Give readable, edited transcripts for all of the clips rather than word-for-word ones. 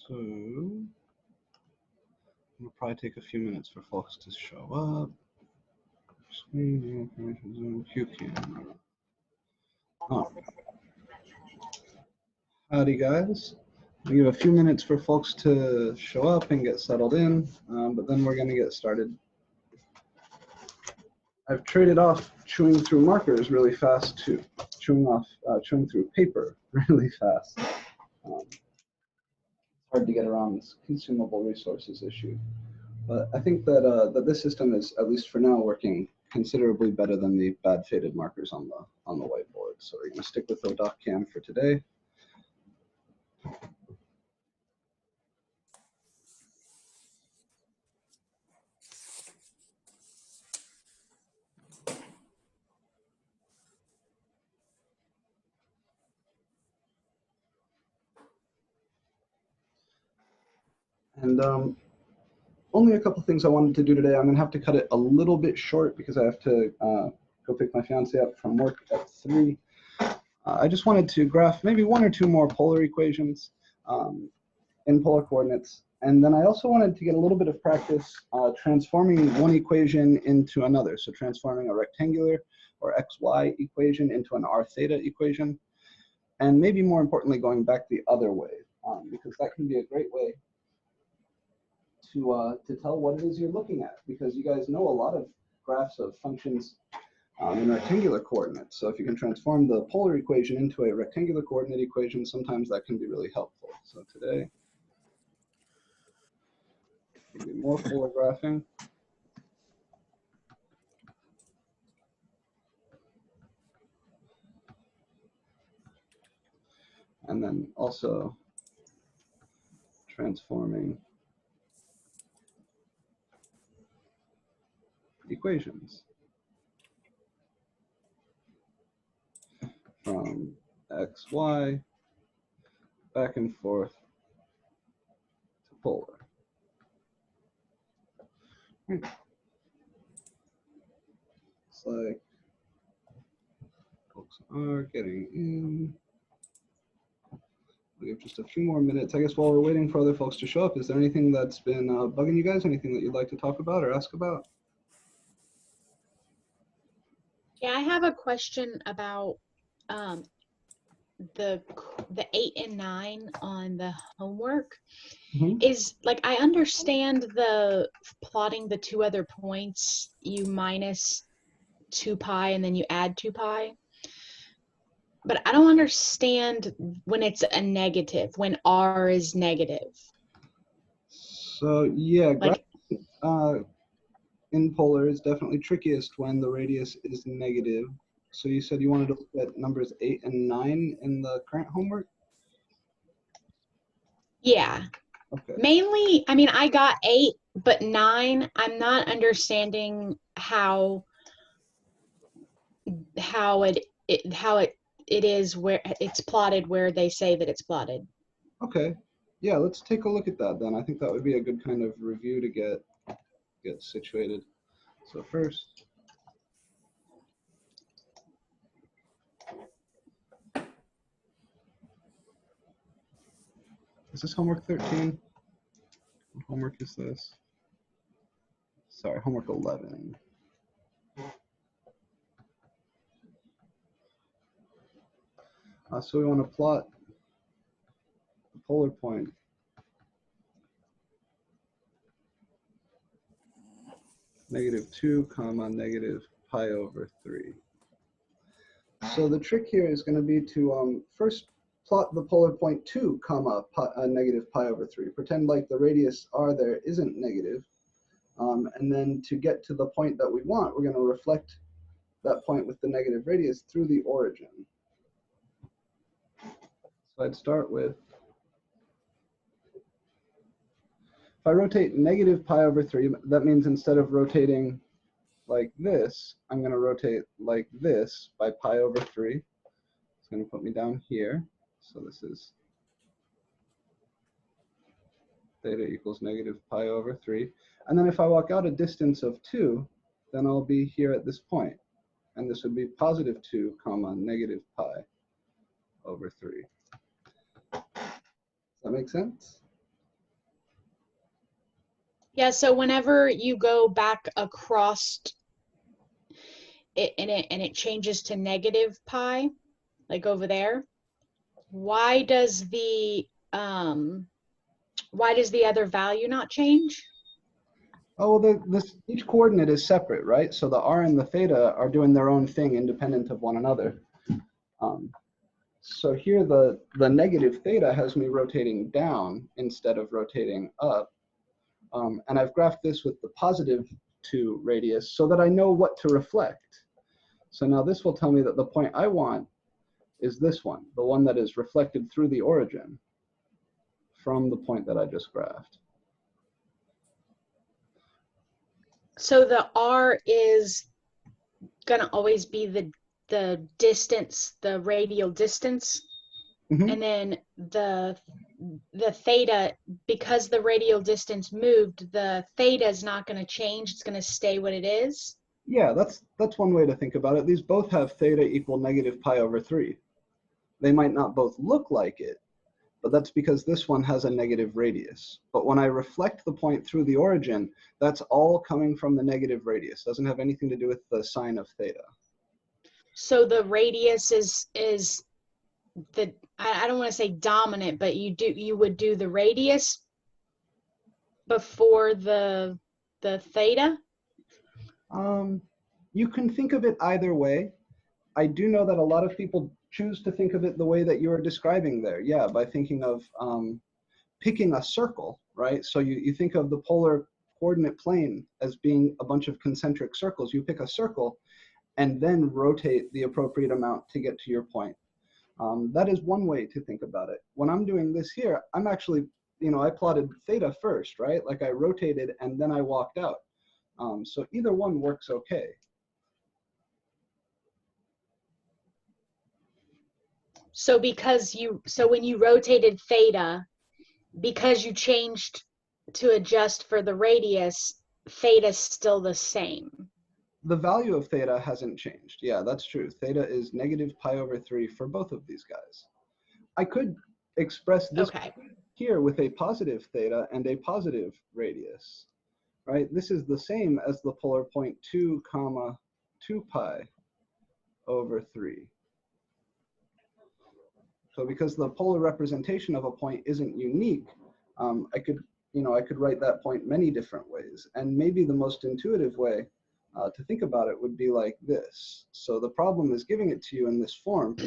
So it'll probably take a few minutes for folks to show up. Screen, Zoom, Q camera. Oh. Howdy, guys. We give a few minutes for folks to show up and get settled in, but then we're going to get started. I've traded off chewing through markers really fast to chewing through paper really fast. It's hard to get around this consumable resources issue, but I think that that this system is, at least for now, working considerably better than the bad faded markers on the whiteboard. So we're going to stick with ODocCam for today. And only a couple things I wanted to do today. I'm going to have to cut it a little bit short because I have to go pick my fiance up from work at 3. I just wanted to graph maybe 1 or 2 more polar equations in polar coordinates. And then I also wanted to get a little bit of practice transforming one equation into another. So transforming a rectangular or xy equation into an r theta equation. And maybe more importantly, going back the other way, because that can be a great way to tell what it is you're looking at, because you guys know a lot of graphs of functions in rectangular coordinates. So if you can transform the polar equation into a rectangular coordinate equation, sometimes that can be really helpful. So today, maybe more polar graphing. And then also transforming equations from x, y, back and forth to polar. It's like folks are getting in. We have just a few more minutes. I guess while we're waiting for other folks to show up, is there anything that's been bugging you guys? Anything that you'd like to talk about or ask about? Yeah, I have a question about the 8 and 9 on the homework. Is like, I understand the plotting the 2 other points, you minus 2 pi and then you add 2 pi. But I don't understand when it's a negative, when r is negative. So yeah, like in polar is definitely trickiest when the radius is negative. So you said you wanted to look at numbers 8 and 9 in the current homework? Yeah. Okay. Mainly, I mean, I got 8, but 9, I'm not understanding how it is where it's plotted where they say that it's plotted. Okay. Yeah, let's take a look at that then. I think that would be a good kind of review to get situated. So first, is this homework 13? What homework is this? Sorry, homework 11. So we want to plot the polar point -2, negative pi over 3. So the trick here is going to be to first plot the polar point 2, negative pi over 3. Pretend like the radius r there isn't negative. And then to get to the point that we want, we're going to reflect that point with the negative radius through the origin. So I'd start with, if I rotate negative pi over 3, that means instead of rotating like this, I'm going to rotate like this by pi over 3. It's going to put me down here. So this is theta equals negative pi over 3. And then if I walk out a distance of 2, then I'll be here at this point. And this would be positive 2, negative pi over 3. Does that make sense? Yeah, so whenever you go back across it and it changes to negative pi, like over there, why does the other value not change? Oh, well, each coordinate is separate, right? So the r and the theta are doing their own thing independent of one another. So here the negative theta has me rotating down instead of rotating up. And I've graphed this with the positive 2 radius so that I know what to reflect. So now this will tell me that the point I want is this one, the one that is reflected through the origin from the point that I just graphed. So the r is gonna always be the distance, the radial distance, and then the theta, because the radial distance moved, the theta is not going to change. It's going to stay what it is. Yeah, that's one way to think about it. These both have theta equal negative pi over 3. They might not both look like it, but that's because this one has a negative radius. But when I reflect the point through the origin, that's all coming from the negative radius. Doesn't have anything to do with the sine of theta. So the radius is the, I don't want to say dominant, but you would do the radius before the theta? You can think of it either way. I do know that a lot of people choose to think of it the way that you are describing there. Yeah, by thinking of picking a circle, right? So you think of the polar coordinate plane as being a bunch of concentric circles. You pick a circle and then rotate the appropriate amount to get to your point. That is one way to think about it. When I'm doing this here, I'm actually, I plotted theta first, right? Like I rotated and then I walked out. So either one works okay. So when you rotated theta, because you changed to adjust for the radius, theta's still the same. The value of theta hasn't changed. Yeah, that's true. Theta is negative pi over 3 for both of these guys. I could express this here with a positive theta and a positive radius, right? This is the same as the polar point 2 comma 2 pi over 3. So because the polar representation of a point isn't unique, I could write that point many different ways. And maybe the most intuitive way to think about it would be like this. So the problem is giving it to you in this form,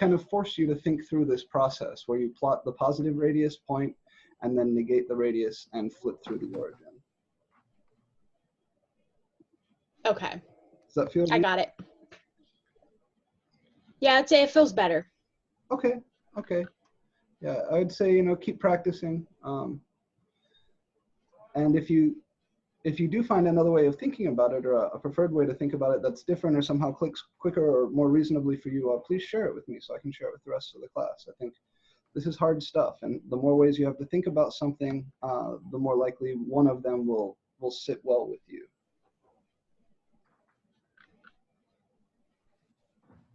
kind of force you to think through this process where you plot the positive radius point and then negate the radius and flip through the origin. Okay. Does that feel I got it. Yeah, I'd say it feels better. Okay. Yeah, I would say, keep practicing. And if you do find another way of thinking about it, or a preferred way to think about it that's different or somehow clicks quicker or more reasonably for you, please share it with me so I can share it with the rest of the class. I think this is hard stuff, and the more ways you have to think about something, the more likely one of them will sit well with you.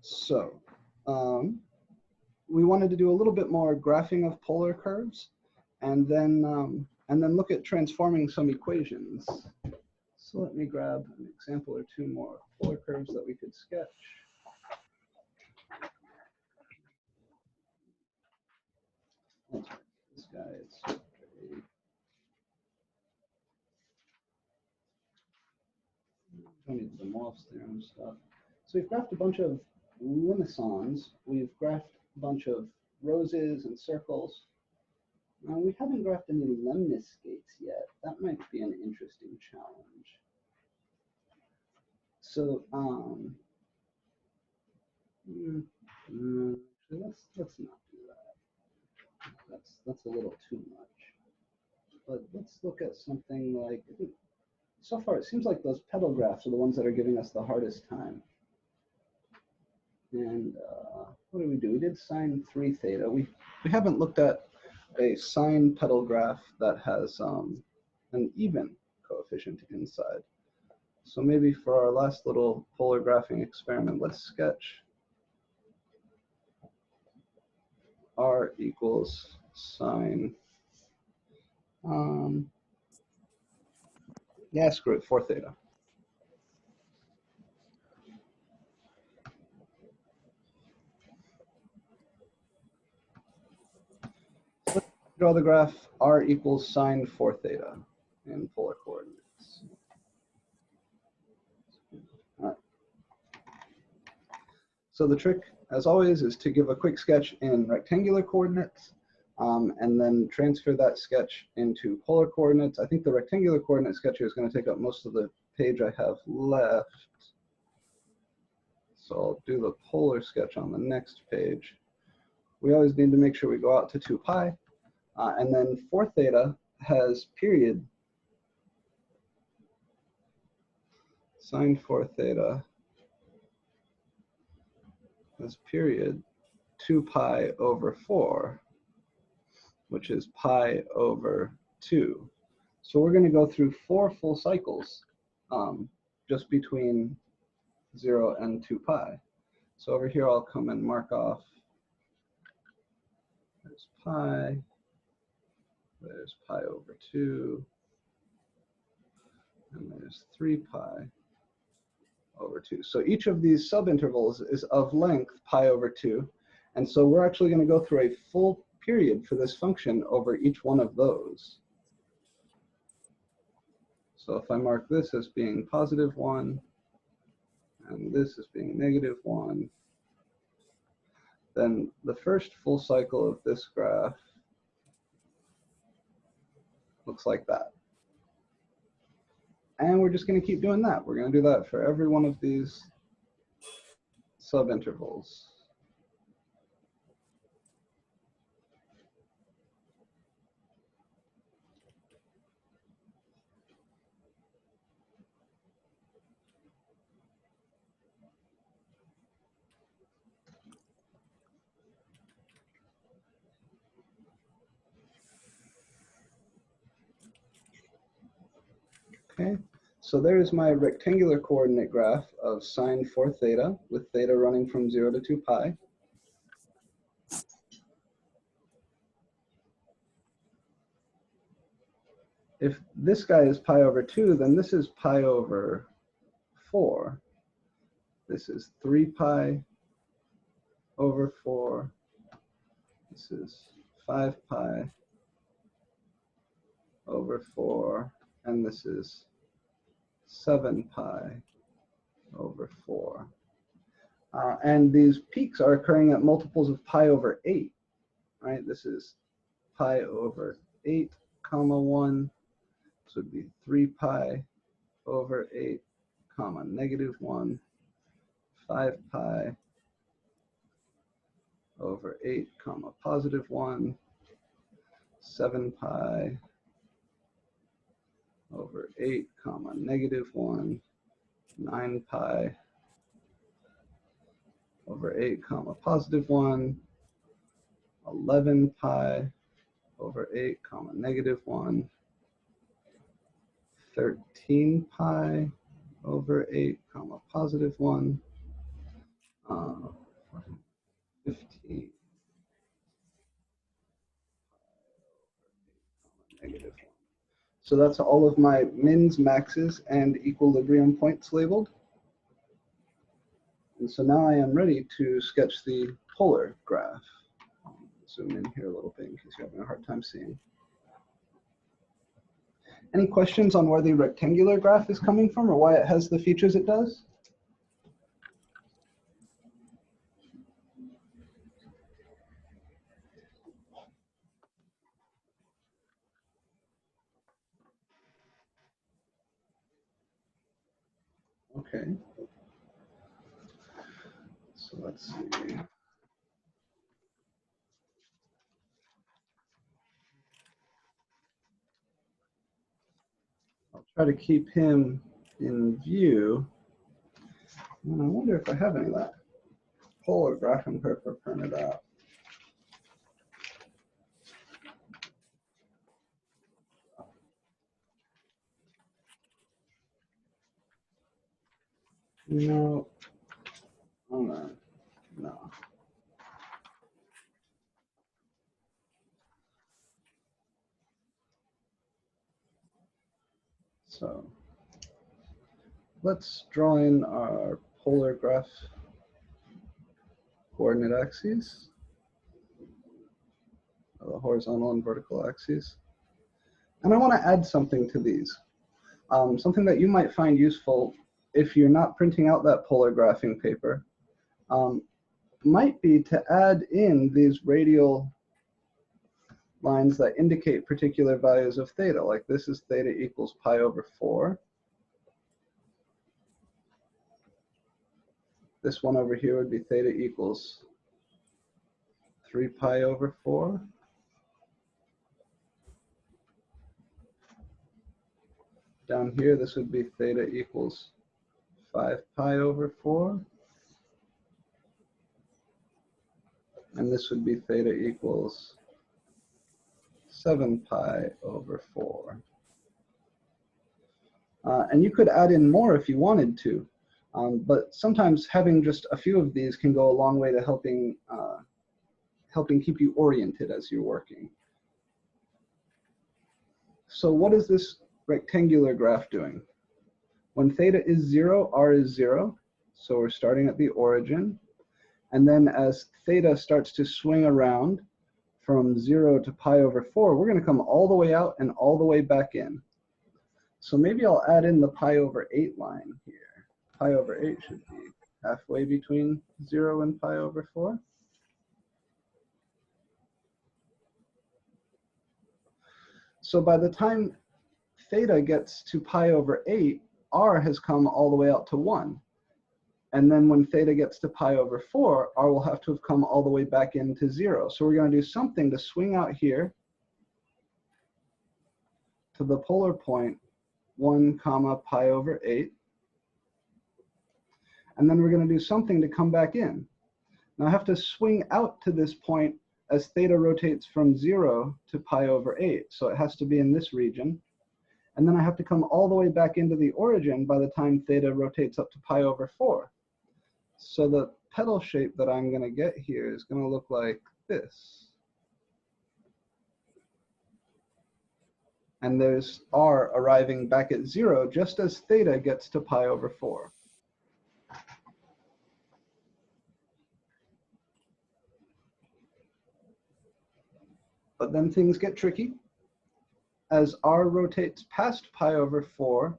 So we wanted to do a little bit more graphing of polar curves, and then look at transforming some equations. So let me grab an example or two more polar curves that we could sketch. This guy is don't need the Morph's theorem stuff. So we've graphed a bunch of limicons. We've graphed a bunch of roses and circles. We haven't graphed any lemniscates yet. That might be an interesting challenge. So let's not do that. That's a little too much. But let's look at something like, so far it seems like those pedal graphs are the ones that are giving us the hardest time. And what do? We did sine 3 theta. We haven't looked at a sine pedal graph that has an even coefficient inside. So maybe for our last little polar graphing experiment, let's sketch r equals sine Yeah, screw it, 4 theta. So let's draw the graph r equals sine 4 theta in polar coordinates. All right. So the trick, as always, is to give a quick sketch in rectangular coordinates and then transfer that sketch into polar coordinates. I think the rectangular coordinate sketch here is going to take up most of the page I have left. So I'll do the polar sketch on the next page. We always need to make sure we go out to 2 pi. And then 4 theta has period. Sine 4 theta has period 2 pi over 4, which is pi over 2. So we're going to go through 4 full cycles just between 0 and 2 pi. So over here I'll come and mark off. There's pi. There's pi over 2. And there's 3 pi over 2. So each of these subintervals is of length pi over 2. And so we're actually going to go through a full period for this function over each one of those. So if I mark this as being positive 1, and this as being negative 1, then the first full cycle of this graph looks like that. And we're just going to keep doing that. We're going to do that for every one of these subintervals. Okay, so there's my rectangular coordinate graph of sine 4 theta with theta running from 0 to 2 pi. If this guy is pi over 2, then this is pi over 4. This is 3 pi over 4. This is 5 pi over 4. And this is 7 pi over 4. And these peaks are occurring at multiples of pi over 8, right? This is pi over 8, comma 1. This would be 3 pi over 8, comma negative 1, 5 pi over 8, comma positive 1, 7 pi over 8, comma negative 1, 9 pi over 8, comma positive 1, 11 pi over 8, comma negative 1, 13 pi over 8, comma positive 1, 15 negative 1. So that's all of my mins, maxes, and equilibrium points labeled. And so now I am ready to sketch the polar graph. Zoom in here a little bit in case you're having a hard time seeing. Any questions on where the rectangular graph is coming from or why it has the features it does? Okay. So let's see. I'll try to keep him in view. And I wonder if I have any of that polar graphing paper printed out. No. Oh no. No. So let's draw in our polar graph coordinate axes, the horizontal and vertical axes. And I want to add something to these, something that you might find useful if you're not printing out that polar graphing paper, might be to add in these radial lines that indicate particular values of theta, like this is theta equals pi over 4. This one over here would be theta equals 3 pi over 4. Down here, this would be theta equals 5 pi over 4. And this would be theta equals 7 pi over 4. And you could add in more if you wanted to, but sometimes having just a few of these can go a long way to helping keep you oriented as you're working. So what is this rectangular graph doing? When theta is 0, r is 0, so we're starting at the origin. And then as theta starts to swing around from 0 to pi over 4, we're going to come all the way out and all the way back in. So maybe I'll add in the pi over 8 line here. Pi over 8 should be halfway between 0 and pi over 4. So by the time theta gets to pi over 8, r has come all the way out to 1. And then when theta gets to pi over 4, r will have to have come all the way back into 0. So we're going to do something to swing out here to the polar point 1 comma pi over 8. And then we're going to do something to come back in. Now I have to swing out to this point as theta rotates from 0 to pi over 8. So it has to be in this region. And then I have to come all the way back into the origin by the time theta rotates up to pi over 4. So the petal shape that I'm going to get here is going to look like this. And there's r arriving back at 0 just as theta gets to pi over 4. But then things get tricky. As r rotates past pi over 4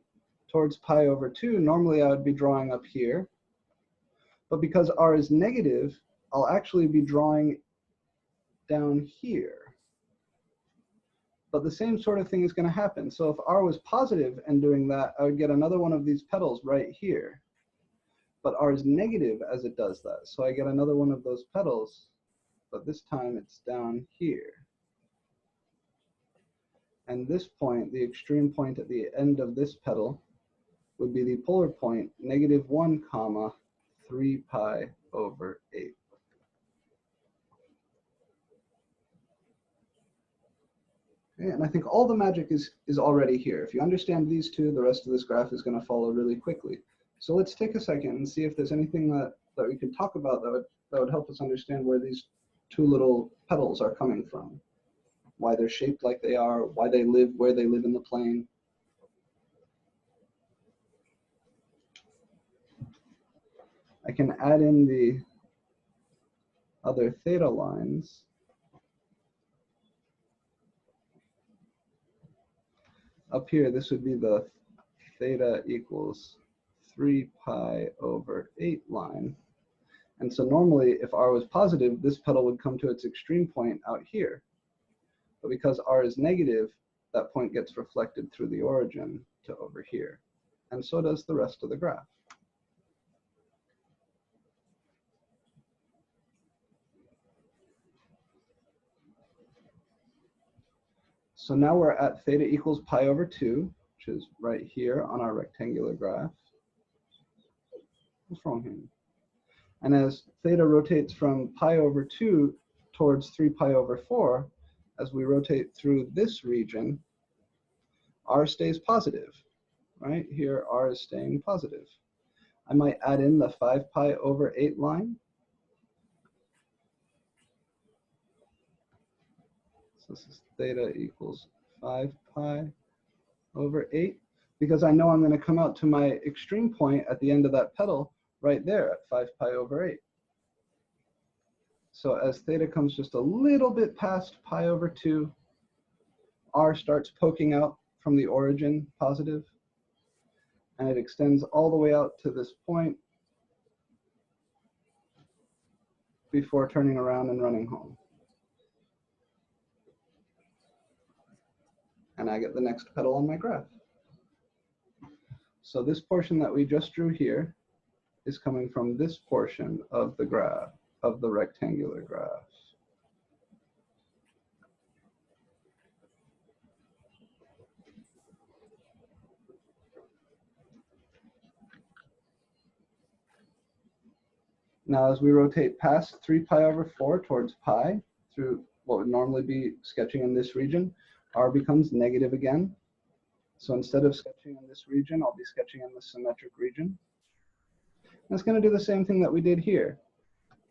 towards pi over 2, normally I would be drawing up here. But because r is negative, I'll actually be drawing down here. But the same sort of thing is going to happen. So if r was positive and doing that, I would get another one of these petals right here. But r is negative as it does that. So I get another one of those petals, but this time it's down here. And this point, the extreme point at the end of this petal, would be the polar point, -1 comma 3 pi over 8. Okay, and I think all the magic is already here. If you understand these two, the rest of this graph is going to follow really quickly. So let's take a second and see if there's anything that we can talk about that would help us understand where these two little petals are coming from, why they're shaped like they are, why they live where they live in the plane. I can add in the other theta lines. Up here, this would be the theta equals 3 pi over 8 line. And so normally, if r was positive, this petal would come to its extreme point out here. But because r is negative, that point gets reflected through the origin to over here. And so does the rest of the graph. So now we're at theta equals pi over 2, which is right here on our rectangular graph. What's wrong here? And as theta rotates from pi over 2 towards 3 pi over 4, as we rotate through this region, r stays positive, right? Here, r is staying positive. I might add in the 5 pi over 8 line. So this is theta equals 5 pi over 8. because I know I'm going to come out to my extreme point at the end of that petal right there at 5 pi over 8. So as theta comes just a little bit past pi over 2, r starts poking out from the origin positive, and it extends all the way out to this point before turning around and running home. And I get the next petal on my graph. So this portion that we just drew here is coming from this portion of the graph, of the rectangular graph. Now as we rotate past 3 pi over 4 towards pi, through what would normally be sketching in this region, r becomes negative again. So instead of sketching in this region, I'll be sketching in the symmetric region. And it's going to do the same thing that we did here.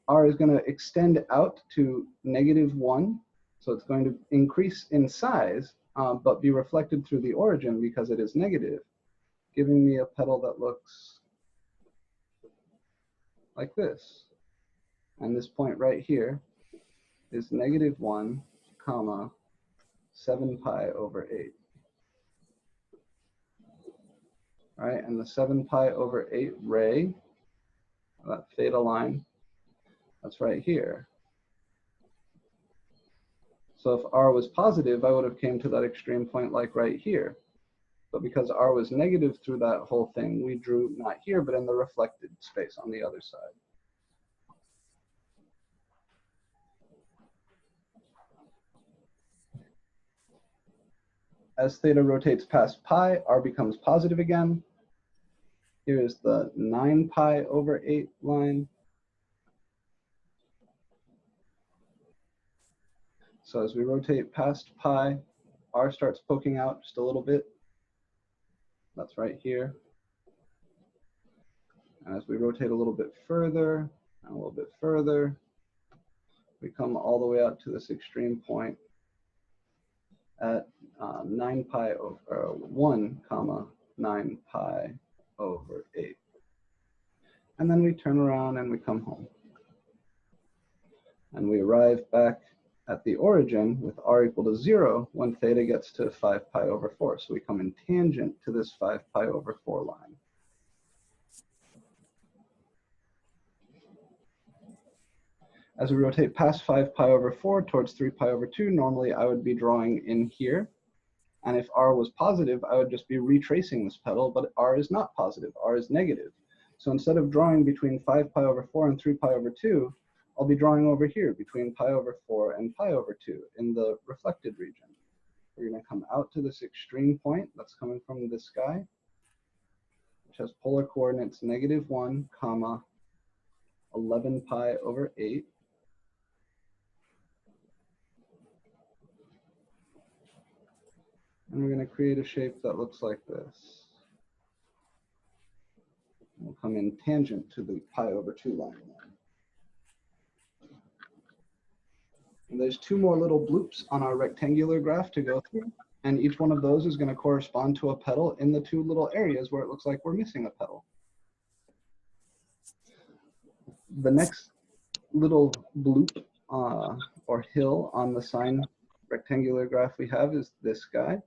R is going to extend out to -1, so it's going to increase in size, but be reflected through the origin because it is negative, giving me a petal that looks like this. And this point right here is -1, comma, 7 pi over 8. All right, and the 7 pi over 8 ray, that theta line, that's right here. So if r was positive, I would have came to that extreme point like right here. But because r was negative through that whole thing, we drew not here, but in the reflected space on the other side. As theta rotates past pi, r becomes positive again. Here is the 9 pi over 8 line. So as we rotate past pi, r starts poking out just a little bit. That's right here. And as we rotate a little bit further, and a little bit further, we come all the way out to this extreme point at 9 pi over 1 comma 9 pi over 8. And then we turn around and we come home. And we arrive back at the origin with r equal to 0 when theta gets to 5 pi over 4. So we come in tangent to this 5 pi over 4 line. As we rotate past 5 pi over 4 towards 3 pi over 2, normally I would be drawing in here. And if r was positive, I would just be retracing this petal, but r is not positive, r is negative. So instead of drawing between 5 pi over 4 and 3 pi over 2, I'll be drawing over here between pi over 4 and pi over 2 in the reflected region. We're going to come out to this extreme point that's coming from this guy, which has polar coordinates -1 comma 11 pi over 8. And we're going to create a shape that looks like this. We'll come in tangent to the pi over 2 line. And there's 2 more little bloops on our rectangular graph to go through. And each one of those is going to correspond to a petal in the 2 little areas where it looks like we're missing a petal. The next little bloop or hill on the sine rectangular graph we have is this guy.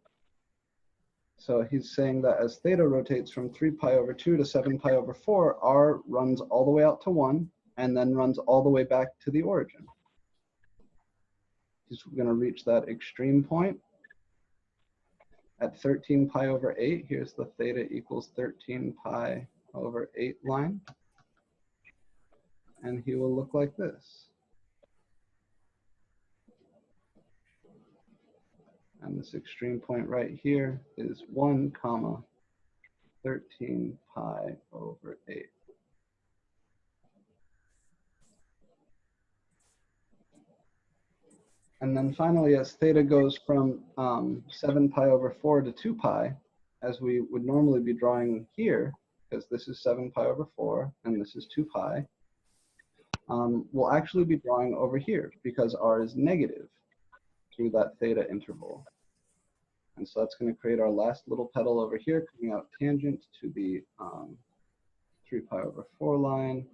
So he's saying that as theta rotates from 3 pi over 2 to 7 pi over 4, r runs all the way out to 1 and then runs all the way back to the origin. He's going to reach that extreme point at 13 pi over 8. Here's the theta equals 13 pi over 8 line. And he will look like this. And this extreme point right here is 1 comma 13 pi over 8. And then finally, as theta goes from 7 pi over 4 to 2 pi, as we would normally be drawing here, because this is 7 pi over 4 and this is 2 pi, we'll actually be drawing over here because r is negative through that theta interval. And so that's going to create our last little petal over here, coming out tangent to the 3 pi over 4 line,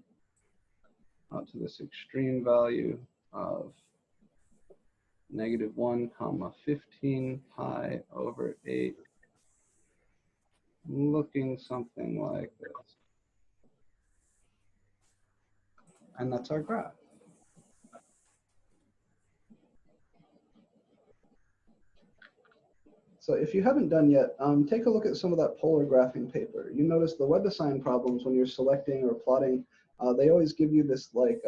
out to this extreme value of -1 comma 15 pi over 8, looking something like this. And that's our graph. So if you haven't done yet, take a look at some of that polar graphing paper. You notice the WebAssign problems when you're selecting or plotting, they always give you this like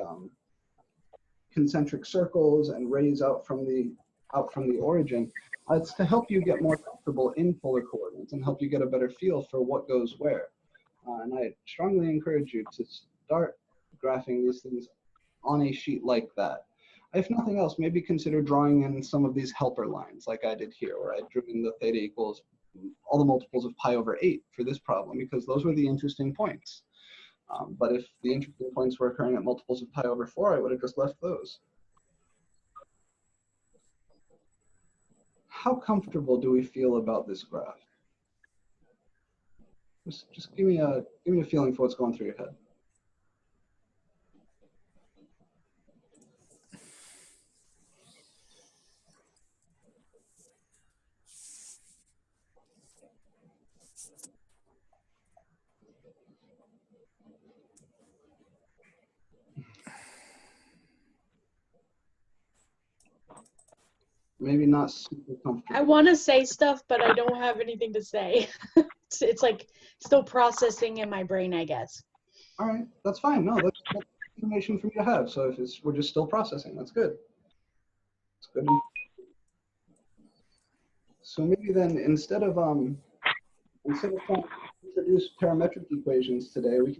concentric circles and rays out from the origin. It's to help you get more comfortable in polar coordinates and help you get a better feel for what goes where. And I strongly encourage you to start graphing these things on a sheet like that. If nothing else, maybe consider drawing in some of these helper lines like I did here, where I drew in the theta equals all the multiples of pi over 8 for this problem, because those were the interesting points. But if the interesting points were occurring at multiples of pi over 4, I would have just left those. How comfortable do we feel about this graph? Just give me a feeling for what's going through your head. Maybe not super comfortable. I want to say stuff, but I don't have anything to say. It's like still processing in my brain, I guess. All right, that's fine. No, that's information for me to have. So if we're just still processing, that's good. That's good. So maybe then instead of trying to introduce parametric equations today, we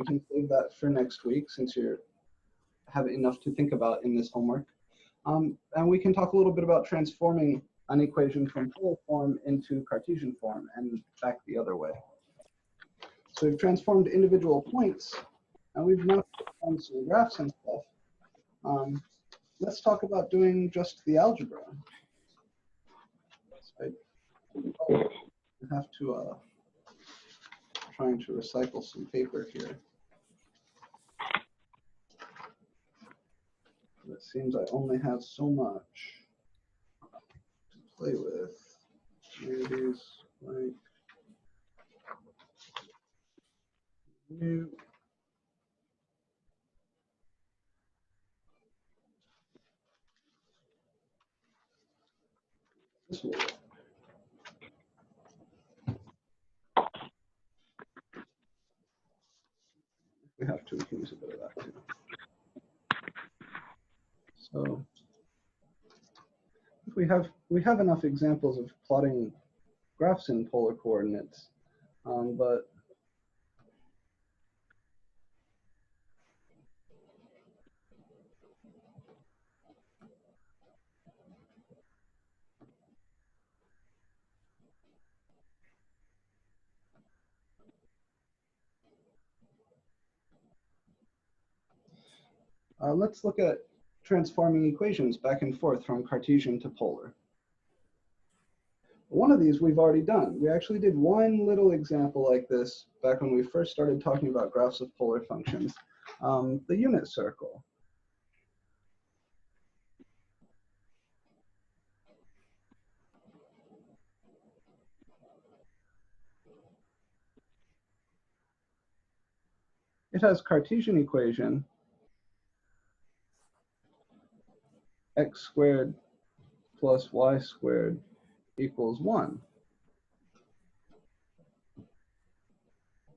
can save that for next week since you have enough to think about in this homework. And we can talk a little bit about transforming an equation from polar form into Cartesian form and back the other way. So we've transformed individual points, and we've now transformed some graphs and stuff. Let's talk about doing just the algebra. So I have to trying to recycle some paper here. It seems I only have so much to play with. Maybe like new. This will work. We have to, we can use a bit of that too. So if we have enough examples of plotting graphs in polar coordinates, but let's look at transforming equations back and forth from Cartesian to polar. One of these we've already done. We actually did one little example like this back when we first started talking about graphs of polar functions, the unit circle. It has Cartesian equation, x squared plus y squared equals 1.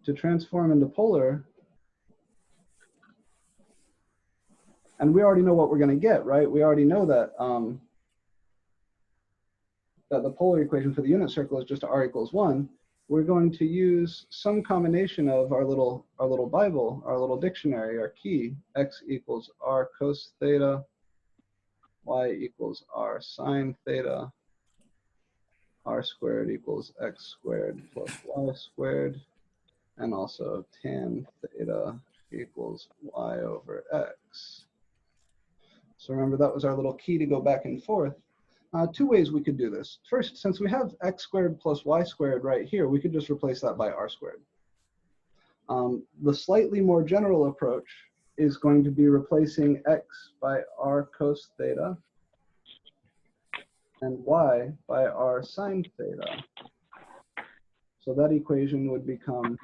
To transform into polar, and we already know what we're going to get, right? We already know that that the polar equation for the unit circle is just r equals 1. We're going to use some combination of our little Bible, our little dictionary, our key, x equals r cos theta, y equals r sine theta, r squared equals x squared plus y squared, and also tan theta equals y over x. So remember, that was our little key to go back and forth. Two ways we could do this. First, since we have x squared plus y squared right here, we could just replace that by r squared. The slightly more general approach is going to be replacing x by r cos theta and y by r sine theta. So that equation would become,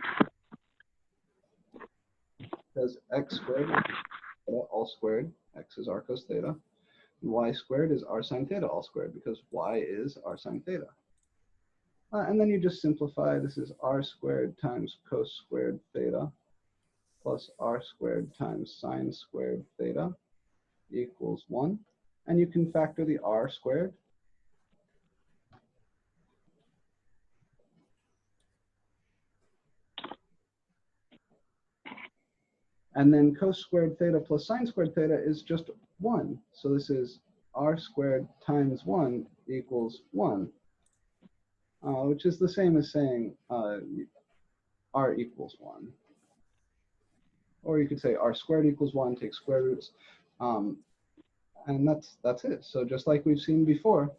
as x squared all squared, x is r cos theta, and y squared is r sine theta all squared, because y is r sine theta. And then you just simplify. This is r squared times cos squared theta plus r squared times sine squared theta equals 1. And you can factor the r squared. And then cos squared theta plus sine squared theta is just 1. So this is r squared times 1 equals 1, which is the same as saying r equals 1. Or you could say r squared equals 1, take square roots. And that's it. So just like we've seen before,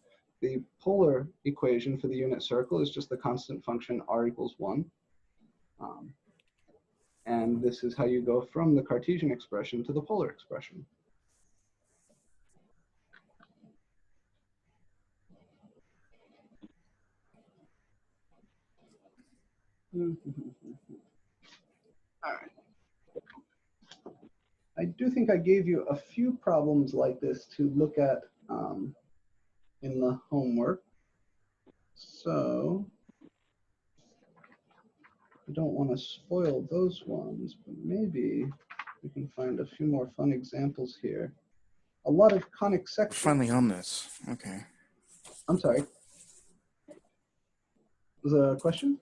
the polar equation for the unit circle is just the constant function r equals 1. And this is how you go from the Cartesian expression to the polar expression. All right. I do think I gave you a few problems like this to look at in the homework. So I don't want to spoil those ones, but maybe we can find a few more fun examples here. A lot of conic sections. Finally on this. Okay. I'm sorry. Was there a question?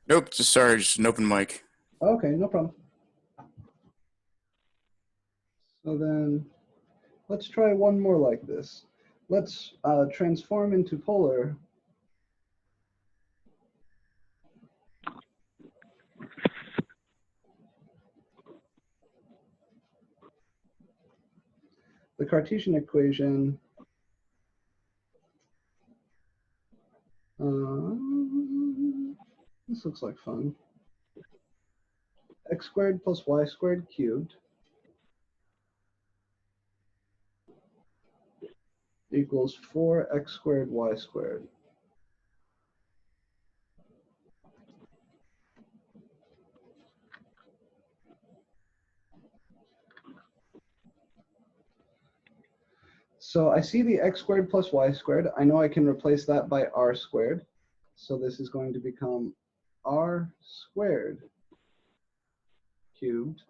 Nope, just an open mic. Okay, no problem. So then let's try one more like this. Let's transform into polar. The Cartesian equation. This looks like fun. X squared plus y squared cubed equals 4x squared y squared. So I see the x squared plus y squared. I know I can replace that by r squared. So this is going to become r squared cubed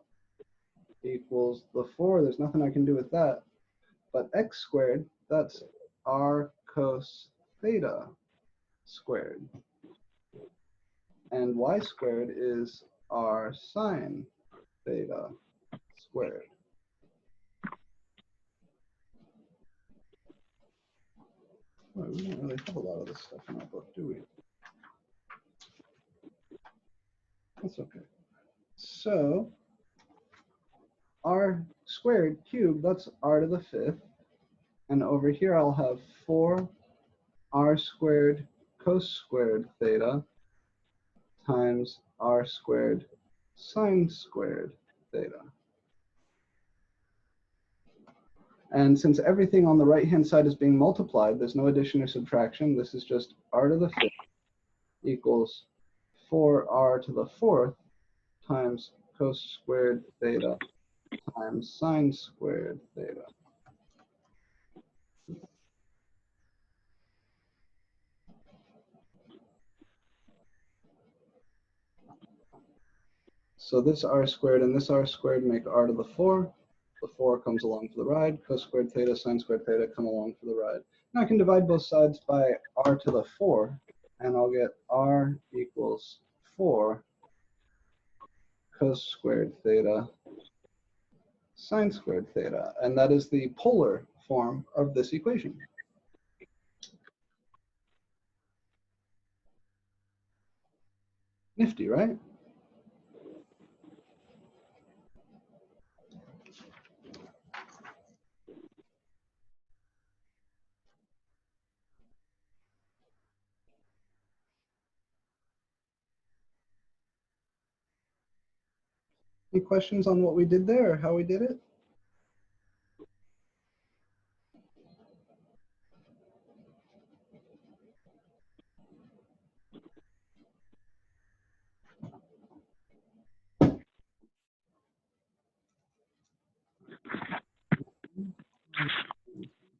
equals the 4. There's nothing I can do with that. But x squared, that's r cos theta squared. And y squared is r sine theta squared. Well, we don't really have a lot of this stuff in our book, do we? That's okay. So r squared cubed, that's r to the 5th. And over here I'll have 4 r squared cos squared theta times r squared sine squared theta. And since everything on the right-hand side is being multiplied, there's no addition or subtraction. This is just r to the 5th equals 4r to the 4th times cos squared theta times sine squared theta. So this r squared and this r squared make r to the 4. The 4 comes along for the ride. Cos squared theta, sine squared theta come along for the ride. Now I can divide both sides by r to the 4, and I'll get r equals 4 cos squared theta sine squared theta. And that is the polar form of this equation. Nifty, right? Any questions on what we did there or how we did it?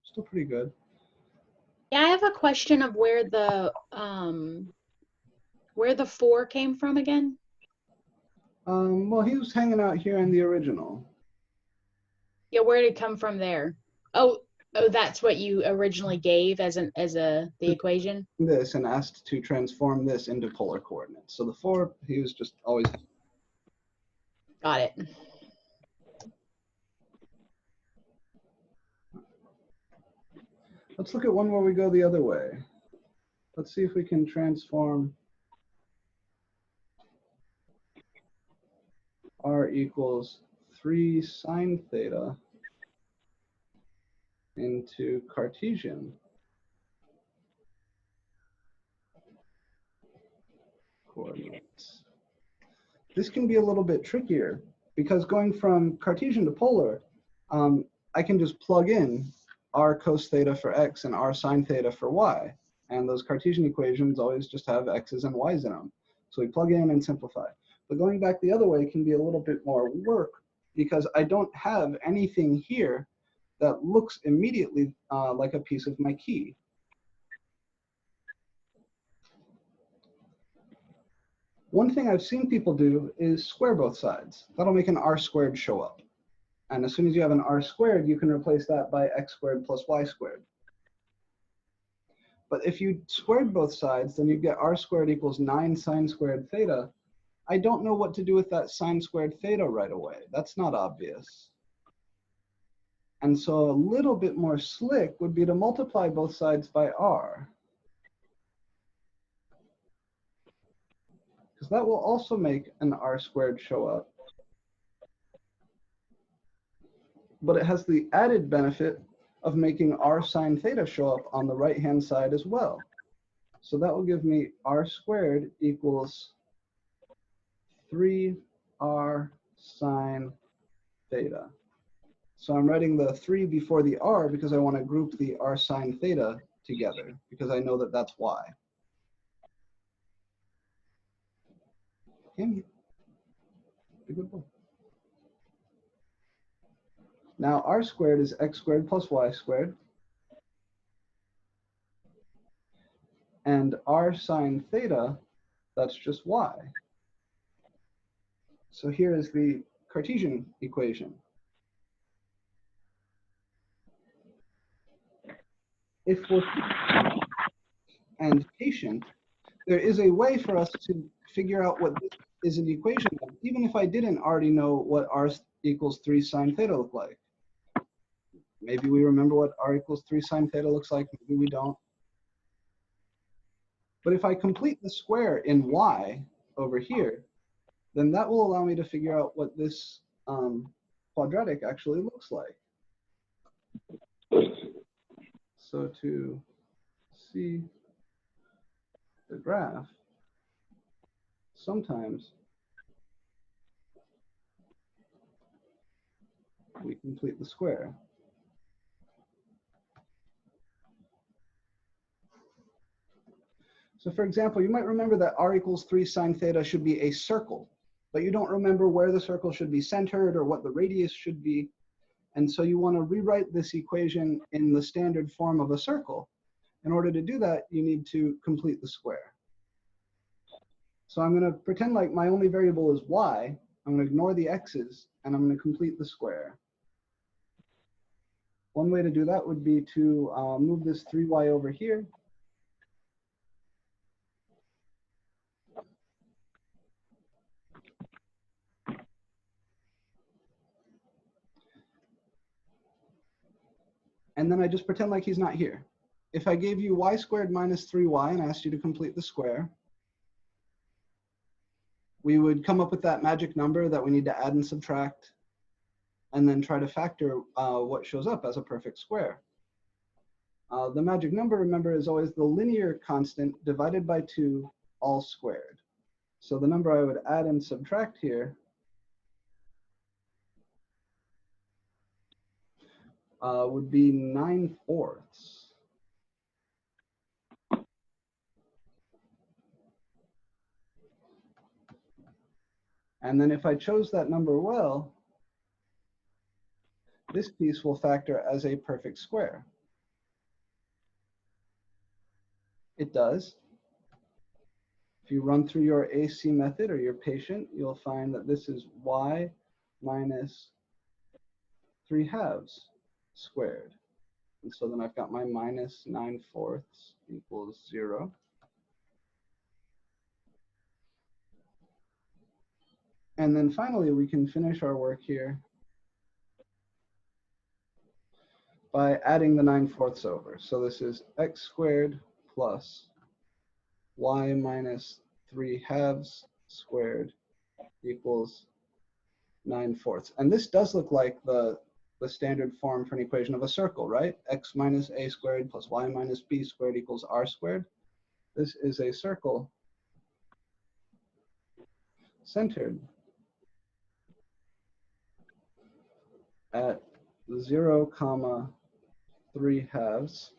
Still pretty good. Yeah, I have a question of where the 4 came from again. Well, he was hanging out here in the original. Yeah, where did it come from there? Oh, that's what you originally gave as the equation. This and asked to transform this into polar coordinates. So the 4, he was just always. Got it. Let's look at one where we go the other way. Let's see if we can transform r equals 3 sine theta into Cartesian coordinates. This can be a little bit trickier because going from Cartesian to polar, I can just plug in r cos theta for x and r sine theta for y. And those Cartesian equations always just have x's and y's in them. So we plug in and simplify. But going back the other way can be a little bit more work because I don't have anything here that looks immediately like a piece of my key. One thing I've seen people do is square both sides. That'll make an r squared show up. And as soon as you have an r squared, you can replace that by x squared plus y squared. But if you squared both sides, then you get r squared equals 9 sine squared theta. I don't know what to do with that sine squared theta right away. That's not obvious. And so a little bit more slick would be to multiply both sides by r. Because that will also make an r squared show up. But it has the added benefit of making r sine theta show up on the right-hand side as well. So that will give me r squared equals 3r sine theta. So I'm writing the 3 before the r because I want to group the r sine theta together because I know that that's y. Be a good boy. Now r squared is x squared plus y squared. And r sine theta, that's just y. So here is the Cartesian equation. If we're and patient, there is a way for us to figure out what this is an equation of, even if I didn't already know what r equals 3 sine theta look like. Maybe we remember what r equals 3 sine theta looks like, maybe we don't. But if I complete the square in y over here, then that will allow me to figure out what this quadratic actually looks like. So to see the graph, sometimes we complete the square. So for example, you might remember that r equals 3 sine theta should be a circle, but you don't remember where the circle should be centered or what the radius should be. And so you want to rewrite this equation in the standard form of a circle. In order to do that, you need to complete the square. So I'm going to pretend like my only variable is y. I'm going to ignore the x's, and I'm going to complete the square. One way to do that would be to move this 3y over here. And then I just pretend like he's not here. If I gave you y squared minus 3y and asked you to complete the square, we would come up with that magic number that we need to add and subtract, and then try to factor what shows up as a perfect square. The magic number, remember, is always the linear constant divided by 2 all squared. So the number I would add and subtract here would be 9/4. And then if I chose that number well, this piece will factor as a perfect square. It does. If you run through your AC method or your patient, you'll find that this is y minus 3/2 squared. And so then I've got my minus 9/4 equals 0. And then finally, we can finish our work here by adding the 9/4 over. So this is x squared plus y minus 3/2 squared equals 9/4. And this does look like the standard form for an equation of a circle, right? X minus a squared plus y minus b squared equals r squared. This is a circle centered at 0, 3/2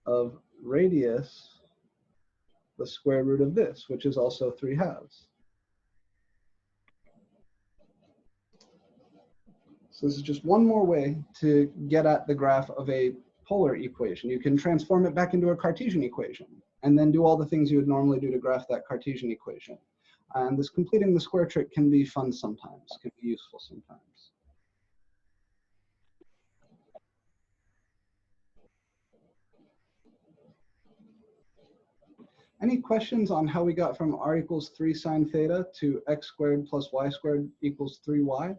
of radius, the square root of this, which is also 3/2. So this is just one more way to get at the graph of a polar equation. You can transform it back into a Cartesian equation and then do all the things you would normally do to graph that Cartesian equation. And this completing the square trick can be fun sometimes, can be useful sometimes. Any questions on how we got from r equals 3 sine theta to x squared plus y squared equals 3y?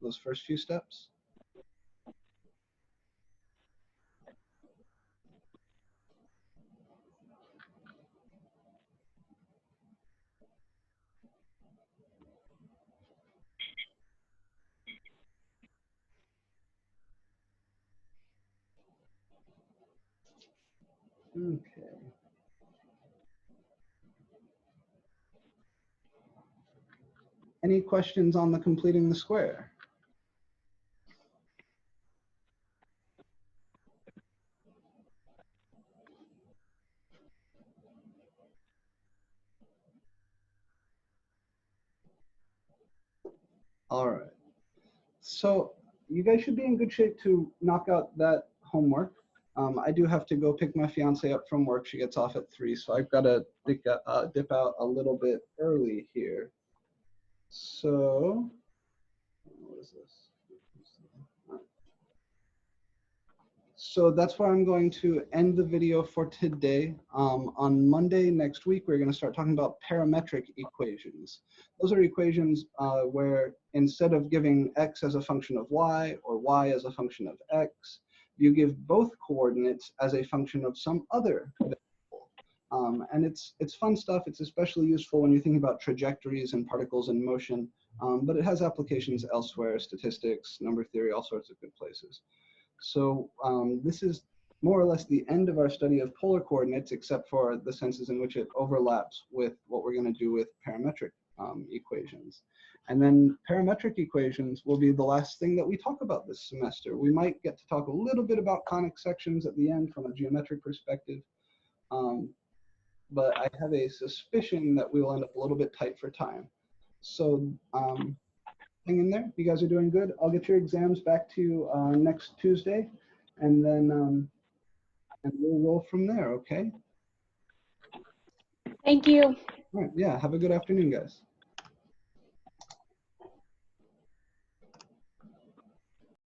Those first few steps? Okay. Any questions on the completing the square? All right. So you guys should be in good shape to knock out that homework. I do have to go pick my fiance up from work. She gets off at 3, so I've got to dip out a little bit early here. So, what is this? So that's where I'm going to end the video for today. On Monday next week, we're going to start talking about parametric equations. Those are equations where instead of giving x as a function of y or y as a function of x, you give both coordinates as a function of some other variable. And it's fun stuff. It's especially useful when you're thinking about trajectories and particles in motion, but it has applications elsewhere, statistics, number theory, all sorts of good places. So this is more or less the end of our study of polar coordinates, except for the senses in which it overlaps with what we're going to do with parametric equations. And then parametric equations will be the last thing that we talk about this semester. We might get to talk a little bit about conic sections at the end from a geometric perspective, but I have a suspicion that we will end up a little bit tight for time. So hang in there. You guys are doing good. I'll get your exams back to you next Tuesday, and then and we'll roll from there, okay? Thank you. All right, yeah, have a good afternoon, guys.